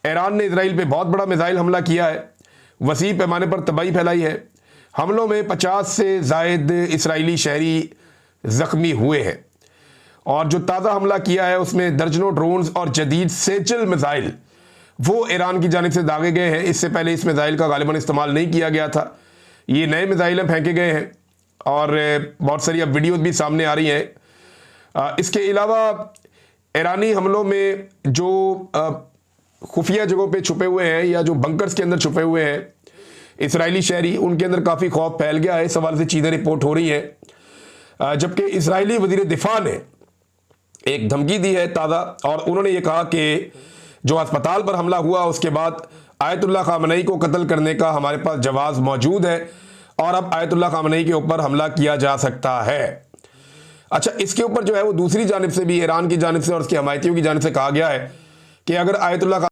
Iran ने Israel पे बहुत बड़ा मिसाइल हमला किया है, वसी पैमाने पर तबाही फैलाई है। हमलों में 50 से ज़ायद इसराइली शहरी ज़ख्मी हुए हैं और जो ताज़ा हमला किया है उसमें दर्जनों ड्रोन्स और जदीद सेजल मिसाइल वो ईरान की जानिब से दागे गए हैं। इससे पहले इस मिसाइल का गालिबन इस्तेमाल नहीं किया गया था, ये नए मिसाइल फेंके गए हैं और बहुत सारी अब वीडियोज़ भी सामने आ रही हैं। इसके अलावा ईरानी हमलों में जो खुफिया जगहों पे छुपे हुए हैं या जो बंकर्स के अंदर छुपे हुए हैं इसराइली शहरी, उनके अंदर काफ़ी खौफ फैल गया है। इस सवाल से चीज़ें रिपोर्ट हो रही हैं, जबकि इसराइली वज़ीर दिफा ने एक धमकी दी है ताज़ा, और उन्होंने ये कहा कि जो अस्पताल पर हमला हुआ उसके बाद आयतुल्लाह खामनेई को कत्ल करने का हमारे पास जवाज़ मौजूद है और अब आयतुल्लाह खामनेई के ऊपर हमला किया जा सकता है। अच्छा, इसके ऊपर जो है वो दूसरी जानिब से भी ईरान की जानिब से और उसके हमायतियों की जानिब से कहा गया है कि अगर आयतुल्लाह